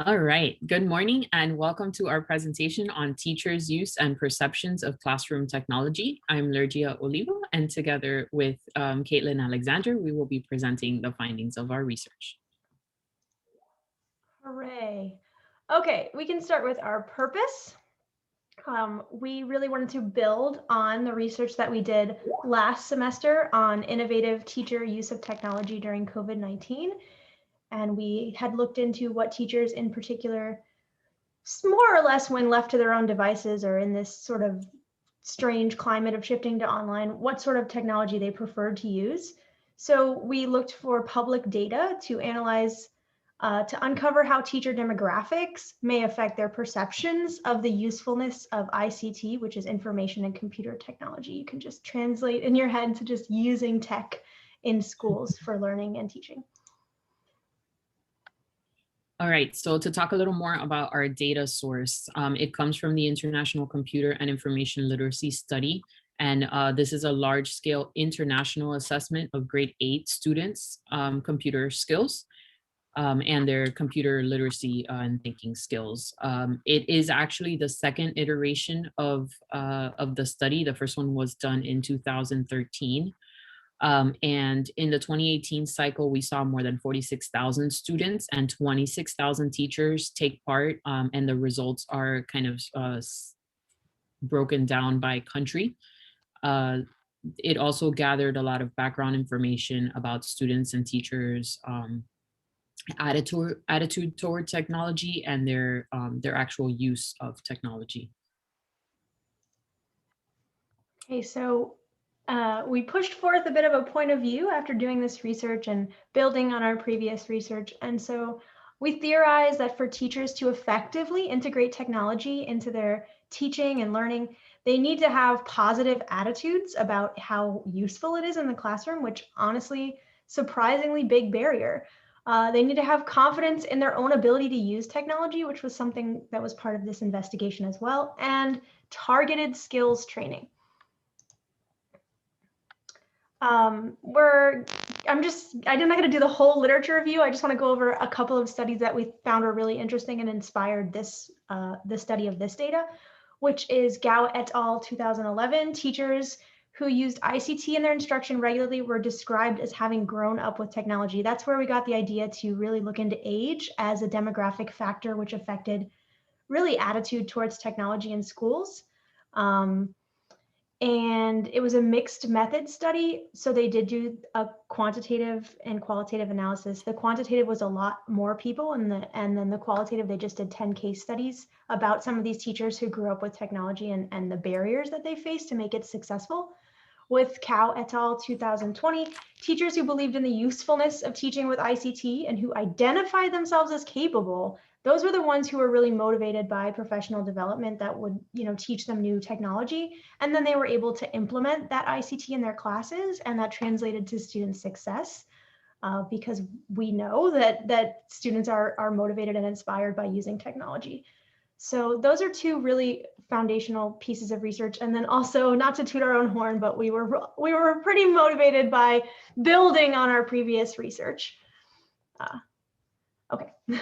All right, good morning and welcome to our presentation on teachers' use and perceptions of classroom technology. I'm Lergia Olivo, and together with Kaitlin Alexander, we will be presenting the findings of our research. Hooray. Okay, we can start with our purpose. We really wanted to build on the research that we did last semester on innovative teacher use of technology during COVID-19. And we had looked into what teachers in particular, more or less when left to their own devices or in this sort of strange climate of shifting to online, what sort of technology they preferred to use. So we looked for public data to analyze, to uncover how teacher demographics may affect their perceptions of the usefulness of ICT, which is information and computer technology. You can just translate in your head to just using tech in schools for learning and teaching. All right, so to talk a little more about our data source, it comes from the International Computer and Information Literacy Study. And this is a large scale international assessment of grade 8 students' computer skills and their computer literacy and thinking skills. It is actually the second iteration of the study. The first one was done in 2013. And in the 2018 cycle, we saw more than 46,000 students and 26,000 teachers take part. And the results are kind of broken down by country. It also gathered a lot of background information about students and teachers' attitude toward technology and their actual use of technology. Okay, so we pushed forth a bit of a point of view after doing this research and building on our previous research. And so we theorize that for teachers to effectively integrate technology into their teaching and learning, they need to have positive attitudes about how useful it is in the classroom, which honestly, surprisingly big barrier. They need to have confidence in their own ability to use technology, which was something that was part of this investigation as well, and targeted skills training. I'm not going to do the whole literature review. I just want to go over a couple of studies that we found were really interesting and inspired this the study of this data, which is Gao et al. 2011. Teachers who used ICT in their instruction regularly were described as having grown up with technology. That's where we got the idea to really look into age as a demographic factor, which affected really attitude towards technology in schools. And it was a mixed method study. So they did do a quantitative and qualitative analysis. The quantitative was a lot more people, and then the qualitative, they just did 10 case studies about some of these teachers who grew up with technology and the barriers that they faced to make it successful. With Cao et al. 2020, teachers who believed in the usefulness of teaching with ICT and who identified themselves as capable, those were the ones who were really motivated by professional development that would, teach them new technology. And then they were able to implement that ICT in their classes, and that translated to student success. Because we know that students are motivated and inspired by using technology. So those are two really foundational pieces of research. And then also, not to toot our own horn, but we were pretty motivated by building on our previous research. Okay.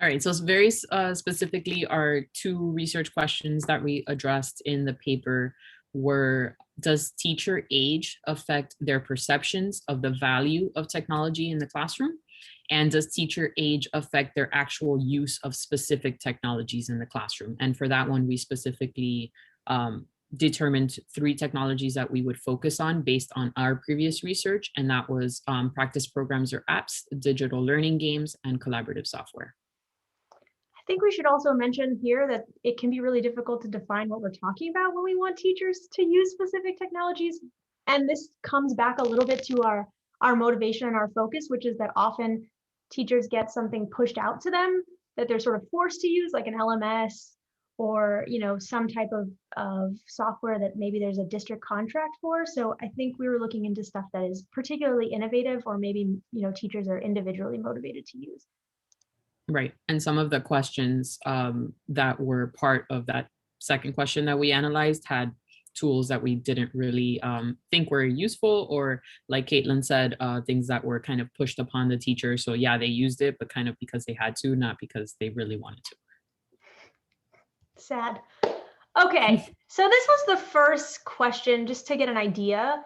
All right, so very specifically, our two research questions that we addressed in the paper were, does teacher age affect their perceptions of the value of technology in the classroom? And does teacher age affect their actual use of specific technologies in the classroom? And for that one, we specifically determined 3 technologies that we would focus on based on our previous research. And that was practice programs or apps, digital learning games, and collaborative software. I think we should also mention here that it can be really difficult to define what we're talking about when we want teachers to use specific technologies. And this comes back a little bit to our motivation and our focus, which is that often teachers get something pushed out to them that they're sort of forced to use, like an LMS or some type of software that maybe there's a district contract for. So I think we were looking into stuff that is particularly innovative, or maybe teachers are individually motivated to use. Right. And some of the questions that were part of that second question that we analyzed had tools that we didn't really think were useful, or like Caitlin said, things that were kind of pushed upon the teacher. So yeah, they used it, but kind of because they had to, not because they really wanted to. Sad. Okay, so this was the first question, just to get an idea,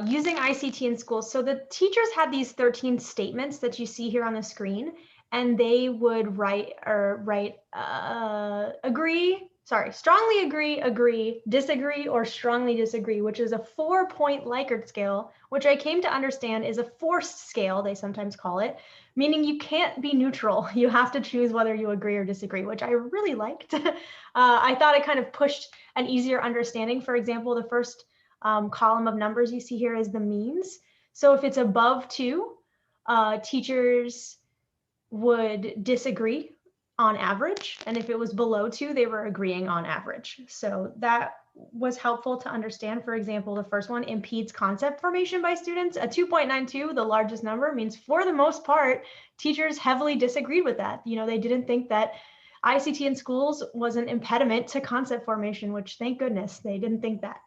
using ICT in schools. So the teachers had these 13 statements that you see here on the screen, and they would write strongly agree, disagree, or strongly disagree, which is a 4-point Likert scale, which I came to understand is a forced scale, they sometimes call it, meaning you can't be neutral. You have to choose whether you agree or disagree, which I really liked. I thought it kind of pushed an easier understanding. For example, the first column of numbers you see here is the means. So if it's above 2, teachers would disagree on average. And if it was below 2, they were agreeing on average. So that was helpful to understand. For example, the first one impedes concept formation by students. A 2.92, the largest number, means for the most part, teachers heavily disagreed with that. You know, they didn't think that ICT in schools was an impediment to concept formation, which thank goodness they didn't think that.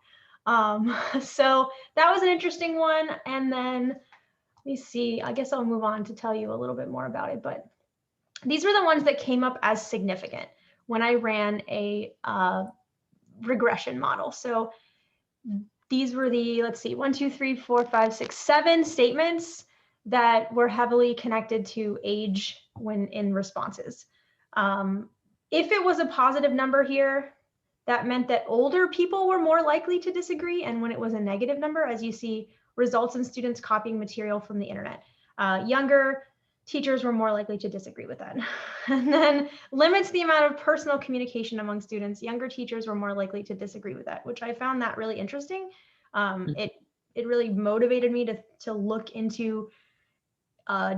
So that was an interesting one. And then let me see, I guess I'll move on to tell you a little bit more about it, but these were the ones that came up as significant when I ran a regression model. So these were the, let's see, 1, 2, 3, 4, 5, 6, 7 statements that were heavily connected to age when in responses. If it was a positive number here, that meant that older people were more likely to disagree. And when it was a negative number, as you see, results in students copying material from the internet. Younger teachers were more likely to disagree with that. And then limits the amount of personal communication among students. Younger teachers were more likely to disagree with that, which I found that really interesting. It really motivated me to look into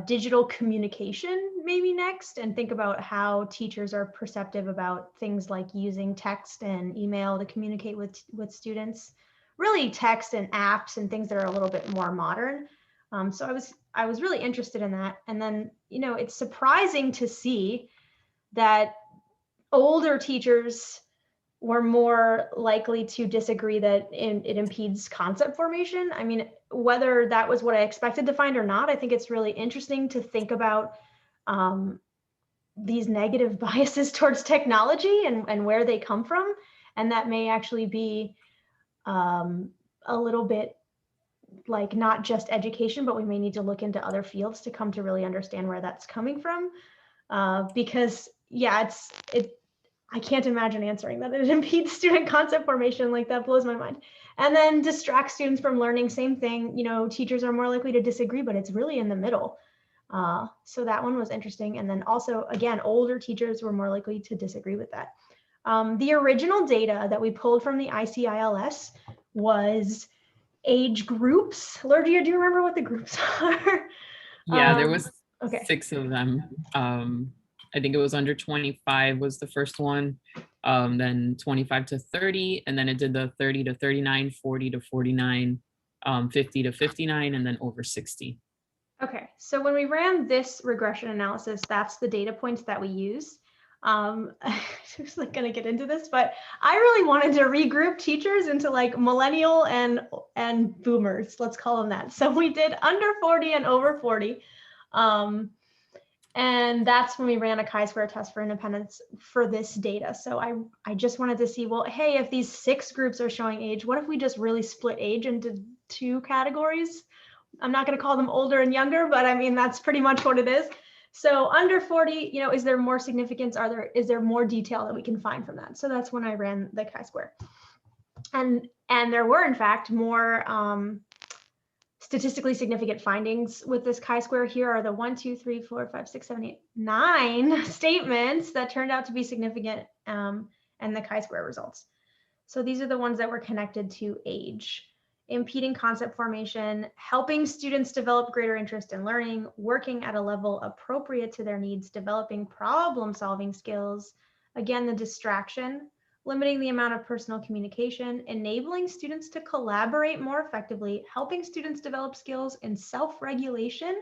digital communication maybe next, and think about how teachers are perceptive about things like using text and email to communicate with students, really text and apps and things that are a little bit more modern. So I was really interested in that. And then, you know, it's surprising to see that older teachers were more likely to disagree that it impedes concept formation. I mean, whether that was what I expected to find or not, I think it's really interesting to think about these negative biases towards technology and where they come from. And that may actually be a little bit like not just education, but we may need to look into other fields to come to really understand where that's coming from. Because yeah, I can't imagine answering that it impedes student concept formation. Like, that blows my mind. And then distract students from learning, same thing. You know, teachers are more likely to disagree, but it's really in the middle. So that one was interesting. And then also, again, older teachers were more likely to disagree with that. The original data that we pulled from the ICILS was age groups. Lergia, do you remember what the groups are? Yeah, there was okay. 6 of them. I think it was under 25 was the first one, then 25 to 30, and then it did the 30 to 39, 40 to 49, 50 to 59, and then over 60. Okay, so when we ran this regression analysis, that's the data points that we use. I was like going to get into this, but I really wanted to regroup teachers into like millennial and boomers, let's call them that. So we did under 40 and over 40. And that's when we ran a chi-square test for independence for this data. So I just wanted to see, well, hey, if these 6 groups are showing age, what if we just really split age into 2 categories? I'm not going to call them older and younger, but I mean, that's pretty much what it is. So under 40, you know, is there more significance? Is there more detail that we can find from that? So that's when I ran the chi-square. And there were, in fact, more statistically significant findings with this chi-square. Here are the 1, 2, 3, 4, 5, 6, 7, 8, 9 statements that turned out to be significant, and the chi-square results. So these are the ones that were connected to age: impeding concept formation, helping students develop greater interest in learning, working at a level appropriate to their needs, developing problem-solving skills, again, the distraction, limiting the amount of personal communication, enabling students to collaborate more effectively, helping students develop skills in self-regulation,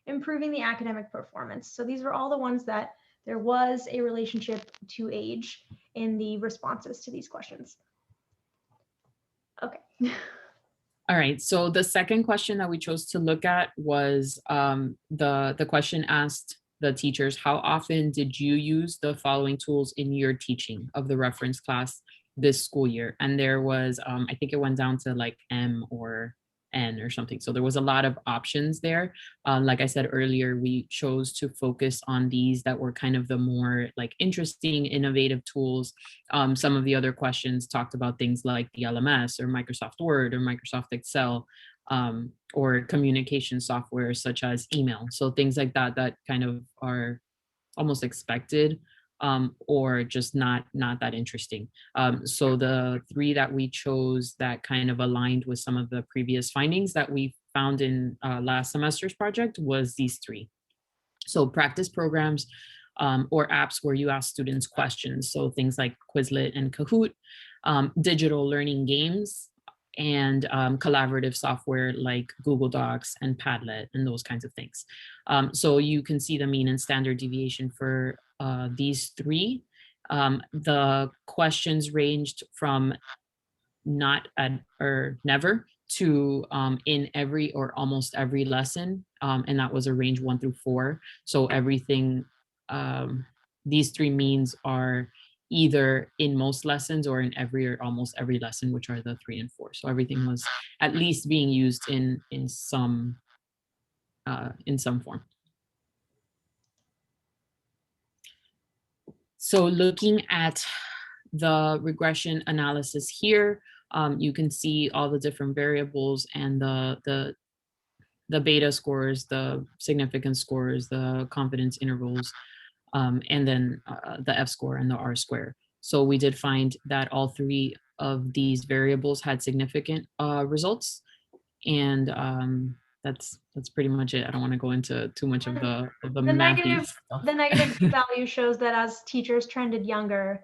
improving the academic performance. So these were all the ones that there was a relationship to age in the responses to these questions. Okay. All right, so the second question that we chose to look at was the question asked the teachers, how often did you use the following tools in your teaching of the reference class this school year? And there was, I think it went down to like M or N or something. So there was a lot of options there. Like I said earlier, we chose to focus on these that were kind of the more like interesting, innovative tools. Some of the other questions talked about things like the LMS or Microsoft Word or Microsoft Excel, or communication software such as email. So things like that that kind of are almost expected, or just not that interesting. So the three that we chose that kind of aligned with some of the previous findings that we found in last semester's project was these three. So practice programs, or apps where you ask students questions. So things like Quizlet and Kahoot, digital learning games, and collaborative software like Google Docs and Padlet and those kinds of things. So you can see the mean and standard deviation for these three. The questions ranged from not at or never to in every or almost every lesson. And that was a range 1 through 4. So everything, um, these three means are either in most lessons or in every or almost every lesson, which are the 3 and 4. So everything was at least being used in some form. So looking at the regression analysis here, you can see all the different variables and the beta scores, the significance scores, the confidence intervals, and then the F score and the R square. So we did find that all three of these variables had significant results, and that's pretty much it. I don't want to go into too much of the The mathy negative, stuff. the negative value shows that as teachers trended younger,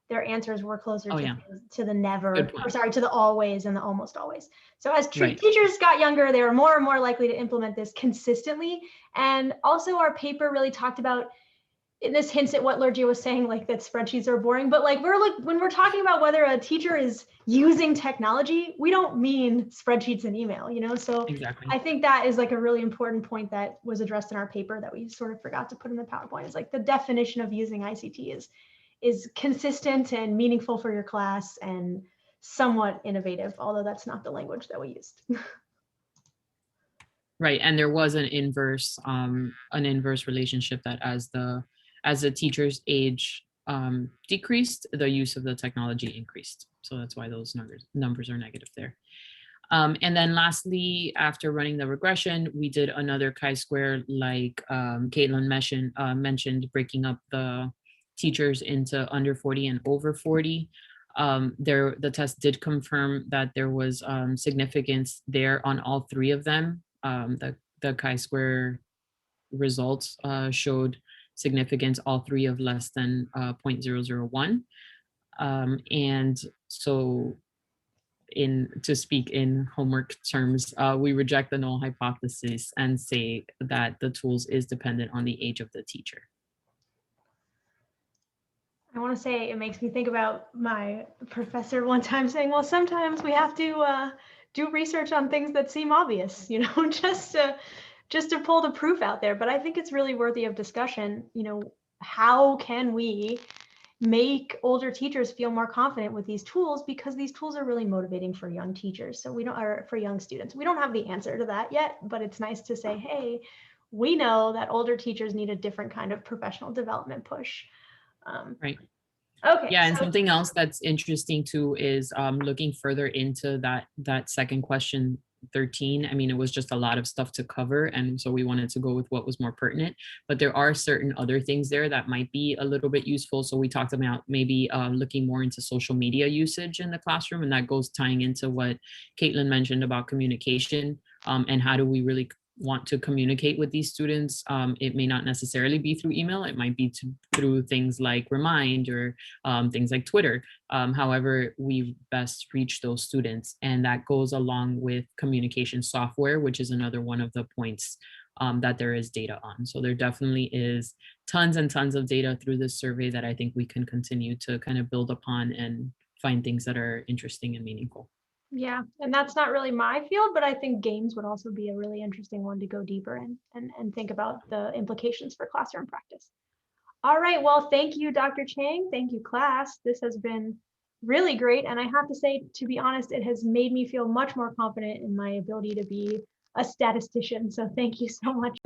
their answers were closer Oh yeah, to the good never, or point. sorry, to the always and the almost always. So as Right. teachers got younger, they were more and more likely to implement this consistently. And also our paper really talked about, and this hints at what Lergia was saying, like that spreadsheets are boring, but like when we're talking about whether a teacher is using technology, we don't mean spreadsheets and email, you know? So Exactly. I think that is like a really important point that was addressed in our paper that we sort of forgot to put in the PowerPoint. Is like the definition of using ICT is consistent and meaningful for your class and somewhat innovative, although that's not the language that we used. Right. And there was an inverse relationship that as the teacher's age decreased, the use of the technology increased. So that's why those numbers are negative there. And then lastly, after running the regression, we did another chi-square like Kaitlin mentioned, breaking up the teachers into under 40 and over 40. The test did confirm that there was significance there on all three of them. The chi-square results showed significance, all three of less than 0.001. And so in to speak in homework terms, we reject the null hypothesis and say that the tools is dependent on the age of the teacher. I want to say it makes me think about my professor one time saying, well, sometimes we have to do research on things that seem obvious, you know, just to pull the proof out there. But I think it's really worthy of discussion. You know, how can we make older teachers feel more confident with these tools, because these tools are really motivating for young teachers. So we don't, or for young students. We don't have the answer to that yet, but it's nice to say, hey, we know that older teachers need a different kind of professional development push. Right. Okay, Yeah, and so something else that's interesting too is looking further into that second question 13. I mean, it was just a lot of stuff to cover, and so we wanted to go with what was more pertinent. But there are certain other things there that might be a little bit useful. So we talked about maybe looking more into social media usage in the classroom, and that goes tying into what Kaitlin mentioned about communication, and how do we really want to communicate with these students. It may not necessarily be through email. It might be through things like Remind or things like Twitter. However, we best reach those students. And that goes along with communication software, which is another one of the points that there is data on. So there definitely is tons and tons of data through this survey that I think we can continue to kind of build upon and find things that are interesting and meaningful. Yeah, and that's not really my field, but I think games would also be a really interesting one to go deeper in and think about the implications for classroom practice. All right, well, thank you, Dr. Chang. Thank you, class. This has been really great. And I have to say, to be honest, it has made me feel much more confident in my ability to be a statistician. So thank you so much.